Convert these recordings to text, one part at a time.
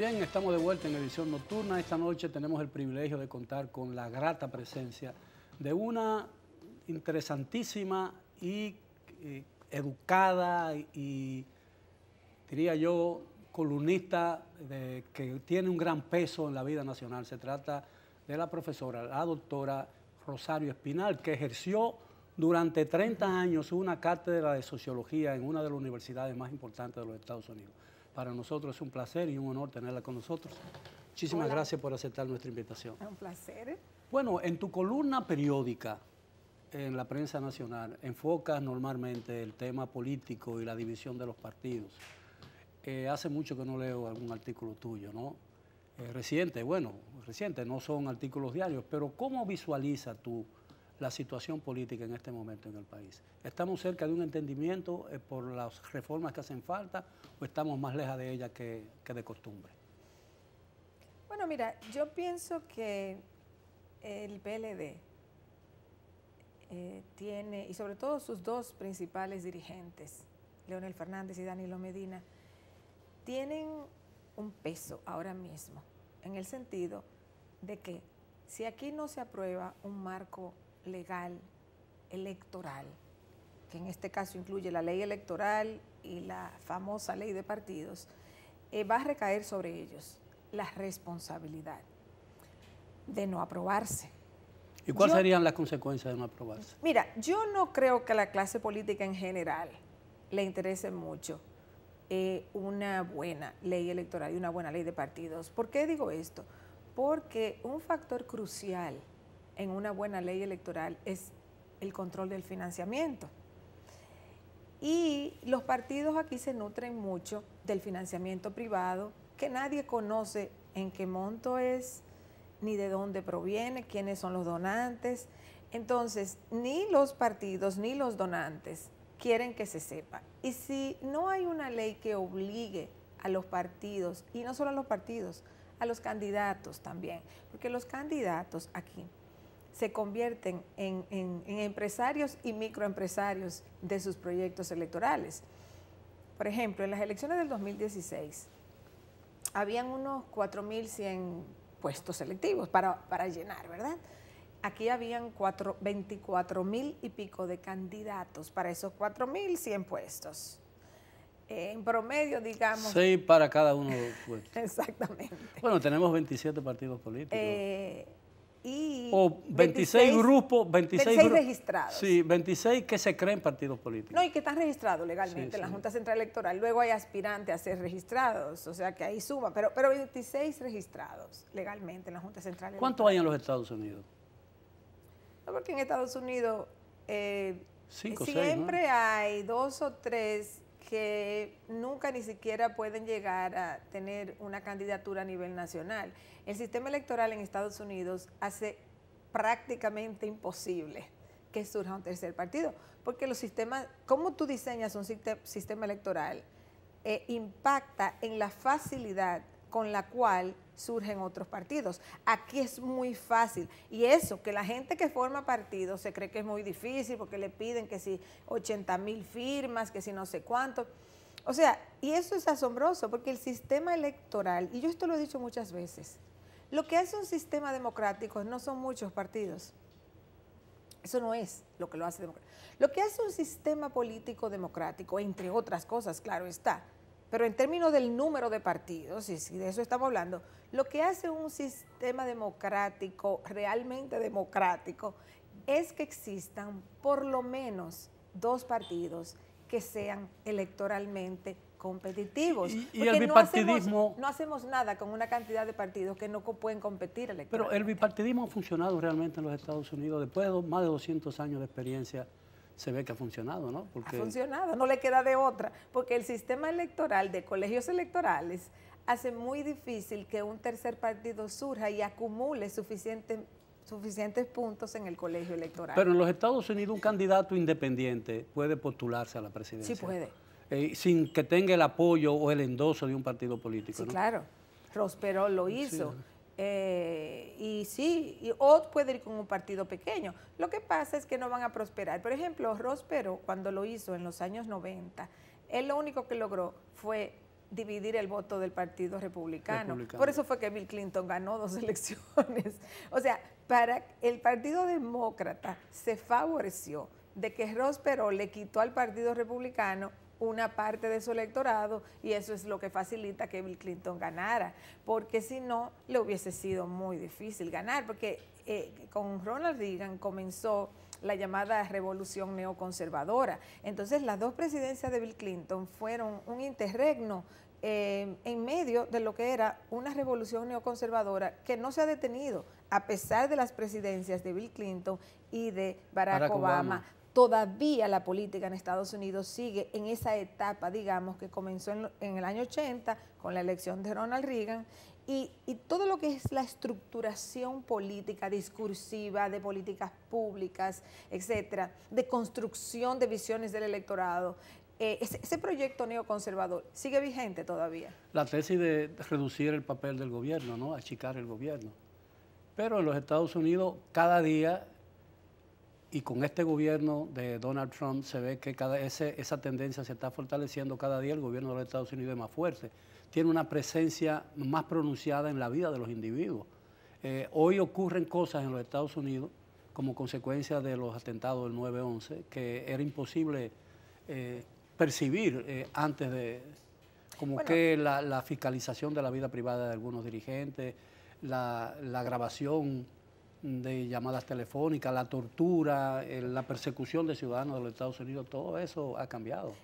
Bien, estamos de vuelta en edición nocturna. Esta noche tenemos el privilegio de contar con la grata presencia de una interesantísima y educada y, diría yo, columnista que tiene un gran peso en la vida nacional. Se trata de la profesora, la doctora Rosario Espinal, que ejerció durante 30 años una cátedra de sociología en una de las universidades más importantes de los Estados Unidos. Para nosotros es un placer y un honor tenerla con nosotros. Muchísimas gracias por aceptar nuestra invitación. Es un placer. Bueno, en tu columna periódica en la prensa nacional enfocas normalmente el tema político y la división de los partidos. Hace mucho que no leo algún artículo tuyo, ¿no? Reciente, no son artículos diarios, pero ¿cómo visualizas tú la situación política en este momento en el país? ¿Estamos cerca de un entendimiento por las reformas que hacen falta o estamos más lejos de ellas que de costumbre? Bueno, mira, yo pienso que el PLD tiene, y sobre todo sus dos principales dirigentes, Leonel Fernández y Danilo Medina, tienen un peso ahora mismo, en el sentido de que si aquí no se aprueba un marco legal, electoral, que en este caso incluye la ley electoral y la famosa ley de partidos, va a recaer sobre ellos la responsabilidad de no aprobarse. ¿Y cuáles serían las consecuencias de no aprobarse? Mira, yo no creo que a la clase política en general le interese mucho una buena ley electoral y una buena ley de partidos. ¿Por qué digo esto? Porque un factor crucial en una buena ley electoral es el control del financiamiento. Y los partidos aquí se nutren mucho del financiamiento privado, que nadie conoce en qué monto es, ni de dónde proviene, quiénes son los donantes. Entonces, ni los partidos ni los donantes quieren que se sepa. Y si no hay una ley que obligue a los partidos, y no solo a los partidos, a los candidatos también, porque los candidatos aquí se convierten en empresarios y microempresarios de sus proyectos electorales. Por ejemplo, en las elecciones del 2016, habían unos 4.100 puestos selectivos para llenar, ¿verdad? Aquí habían 24.000 y pico de candidatos para esos 4.100 puestos. En promedio, digamos... 6 para cada uno de los puestos. Exactamente. Bueno, tenemos 27 partidos políticos. Y 26 grupos, 26 registrados. Sí, 26 que se creen partidos políticos. No, y que están registrados legalmente en la Junta Central Electoral. Luego hay aspirantes a ser registrados, o sea que ahí suma, pero 26 registrados legalmente en la Junta Central Electoral. ¿Cuántos hay en los Estados Unidos? No, porque en Estados Unidos 5 o 6, siempre ¿no? hay 2 o 3 que nunca ni siquiera pueden llegar a tener una candidatura a nivel nacional. El sistema electoral en Estados Unidos hace prácticamente imposible que surja un tercer partido, porque los sistemas, cómo tú diseñas un sistema electoral, impacta en la facilidad con la cual surgen otros partidos. Aquí es muy fácil, y eso, que la gente que forma partidos se cree que es muy difícil porque le piden que si 80.000 firmas, que si no sé cuánto. O sea, y eso es asombroso porque el sistema electoral, y yo esto lo he dicho muchas veces, lo que hace un sistema democrático no son muchos partidos. Eso no es lo que lo hace democrático. Lo que hace un sistema político democrático, entre otras cosas, claro está, pero en términos del número de partidos, y si de eso estamos hablando, lo que hace un sistema democrático, realmente democrático, es que existan por lo menos 2 partidos que sean electoralmente competitivos. Y el bipartidismo... No hacemos nada con una cantidad de partidos que no pueden competir electoralmente. Pero el bipartidismo ha funcionado realmente en los Estados Unidos. Después de más de 200 años de experiencia, se ve que ha funcionado, ¿no? Porque ha funcionado, no le queda de otra, porque el sistema electoral de colegios electorales hace muy difícil que un tercer partido surja y acumule suficientes puntos en el colegio electoral. Pero en los Estados Unidos un candidato independiente puede postularse a la presidencia. Sí puede. Sin que tenga el apoyo o el endoso de un partido político, sí, ¿no? Claro. Rosperol lo hizo. Sí. O puede ir con un partido pequeño. Lo que pasa es que no van a prosperar. Por ejemplo, Rosperol, cuando lo hizo en los años 90, él lo único que logró fue dividir el voto del Partido Republicano. Por eso fue que Bill Clinton ganó 2 elecciones. O sea, para el Partido Demócrata se favoreció de que Ross Perot le quitó al Partido Republicano una parte de su electorado, y eso es lo que facilita que Bill Clinton ganara, porque si no, le hubiese sido muy difícil ganar, porque con Ronald Reagan comenzó la llamada revolución neoconservadora. Entonces, las 2 presidencias de Bill Clinton fueron un interregno en medio de lo que era una revolución neoconservadora que no se ha detenido, a pesar de las presidencias de Bill Clinton y de Barack Obama. Todavía la política en Estados Unidos sigue en esa etapa, digamos, que comenzó en el año 80 con la elección de Ronald Reagan, y todo lo que es la estructuración política, discursiva, de políticas públicas, etcétera, de construcción de visiones del electorado, ese proyecto neoconservador sigue vigente todavía. La tesis de reducir el papel del gobierno, ¿no? Achicar el gobierno. Pero en los Estados Unidos, cada día, y con este gobierno de Donald Trump, se ve que esa tendencia se está fortaleciendo cada día. El gobierno de los Estados Unidos es más fuerte, tiene una presencia más pronunciada en la vida de los individuos. Hoy ocurren cosas en los Estados Unidos como consecuencia de los atentados del 9/11 que era imposible percibir antes de, que la fiscalización de la vida privada de algunos dirigentes, la grabación de llamadas telefónicas, la tortura, la persecución de ciudadanos de los Estados Unidos, todo eso ha cambiado.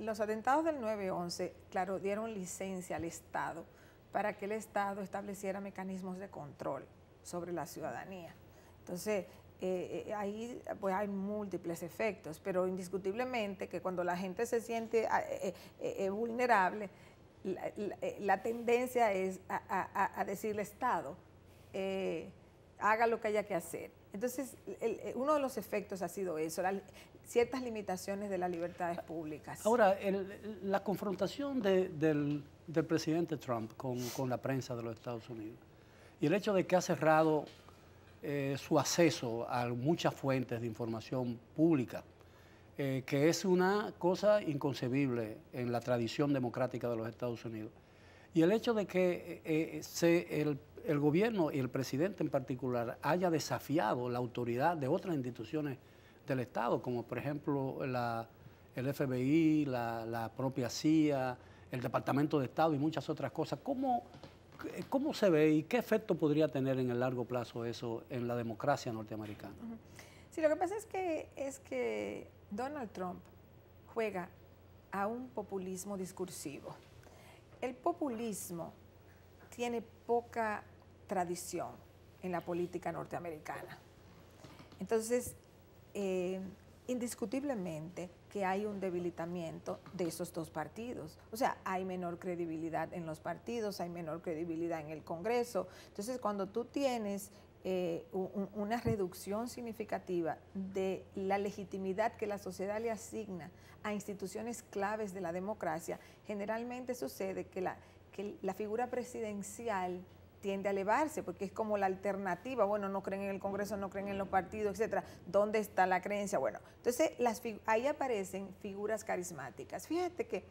Los atentados del 9/11, claro, dieron licencia al Estado para que el Estado estableciera mecanismos de control sobre la ciudadanía. Entonces, ahí pues hay múltiples efectos, pero indiscutiblemente que cuando la gente se siente vulnerable, la tendencia es a decirle Estado, haga lo que haya que hacer. Entonces, uno de los efectos ha sido eso, ciertas limitaciones de las libertades públicas. Ahora, la confrontación del presidente Trump con la prensa de los Estados Unidos y el hecho de que ha cerrado su acceso a muchas fuentes de información pública, que es una cosa inconcebible en la tradición democrática de los Estados Unidos. Y el hecho de que el gobierno y el presidente en particular haya desafiado la autoridad de otras instituciones del Estado, como por ejemplo el FBI, la propia CIA, el Departamento de Estado y muchas otras cosas, ¿cómo se ve y qué efecto podría tener en el largo plazo eso en la democracia norteamericana? Sí, lo que pasa es que Donald Trump juega a un populismo discursivo. El populismo tiene poca tradición en la política norteamericana. Entonces, indiscutiblemente que hay un debilitamiento de esos 2 partidos. O sea, hay menor credibilidad en los partidos, hay menor credibilidad en el Congreso. Entonces, cuando tú tienes una reducción significativa de la legitimidad que la sociedad le asigna a instituciones claves de la democracia, generalmente sucede que la figura presidencial tiende a elevarse, porque es como la alternativa. Bueno, no creen en el Congreso, no creen en los partidos, etcétera. ¿Dónde está la creencia? Bueno, entonces ahí aparecen figuras carismáticas. Fíjate que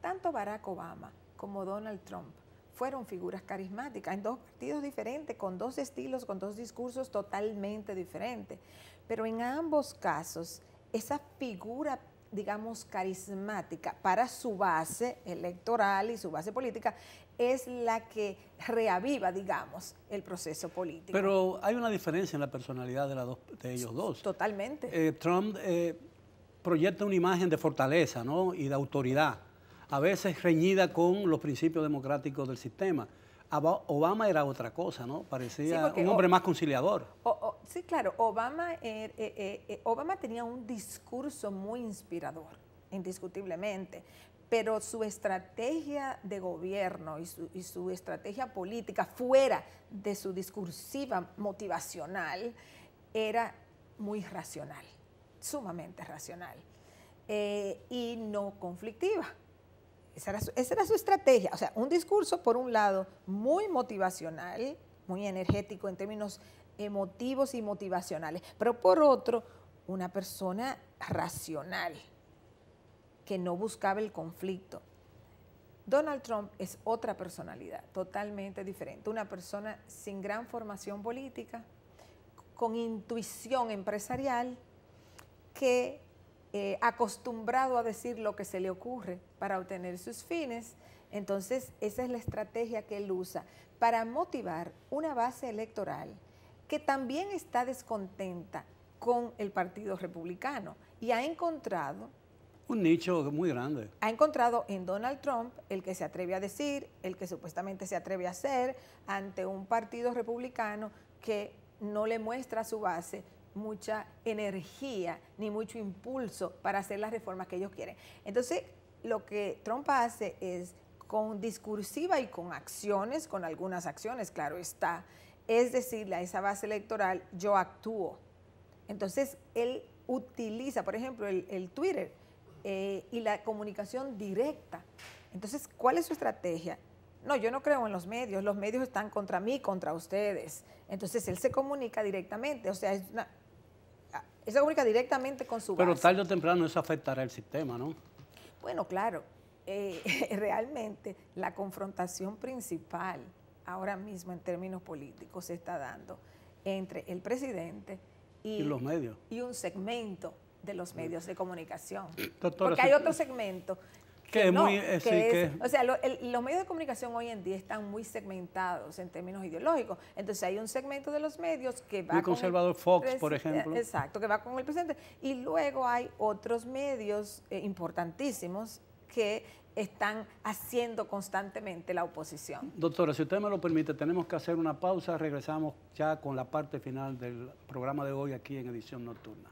tanto Barack Obama como Donald Trump fueron figuras carismáticas en 2 partidos diferentes, con 2 estilos, con 2 discursos totalmente diferentes. Pero en ambos casos, esa figura, digamos, carismática para su base electoral y su base política es la que reaviva, digamos, el proceso político. Pero hay una diferencia en la personalidad de ellos dos. Totalmente. Trump proyecta una imagen de fortaleza, ¿no? Y de autoridad, a veces reñida con los principios democráticos del sistema. Obama era otra cosa, ¿no? Parecía un hombre más conciliador. Sí, claro. Obama tenía un discurso muy inspirador, indiscutiblemente, pero su estrategia de gobierno y su estrategia política fuera de su discursiva motivacional era muy racional, sumamente racional, y no conflictiva. Esa era su estrategia. O sea, un discurso, por un lado, muy motivacional, muy energético en términos emotivos y motivacionales, pero por otro, una persona racional, que no buscaba el conflicto. Donald Trump es otra personalidad, totalmente diferente, una persona sin gran formación política, con intuición empresarial, que acostumbrado a decir lo que se le ocurre para obtener sus fines. Entonces, esa es la estrategia que él usa para motivar una base electoral que también está descontenta con el Partido Republicano y ha encontrado un nicho muy grande. Ha encontrado en Donald Trump el que se atreve a decir, el que supuestamente se atreve a hacer ante un partido republicano que no le muestra a su base mucha energía ni mucho impulso para hacer las reformas que ellos quieren. Entonces, lo que Trump hace es, con discursiva y con acciones, con algunas acciones, claro está, es decirle a esa base electoral, yo actúo. Entonces, él utiliza, por ejemplo, el Twitter y la comunicación directa. Entonces, ¿cuál es su estrategia? No, yo no creo en los medios están contra mí, contra ustedes. Entonces, él se comunica directamente, o sea, él se comunica directamente con su base. Pero tarde o temprano eso afectará el sistema, ¿no? Bueno, claro, realmente la confrontación principal ahora mismo en términos políticos se está dando entre el presidente y los medios. Y un segmento de los medios de comunicación. Doctora, porque hay otro segmento o sea, los medios de comunicación hoy en día están muy segmentados en términos ideológicos. Entonces hay un segmento de los medios que va muy conservador, Fox, por ejemplo. Exacto, que va con el presidente. Y luego hay otros medios importantísimos que están haciendo constantemente la oposición. Doctora, si usted me lo permite, tenemos que hacer una pausa. Regresamos ya con la parte final del programa de hoy aquí en Edición Nocturna.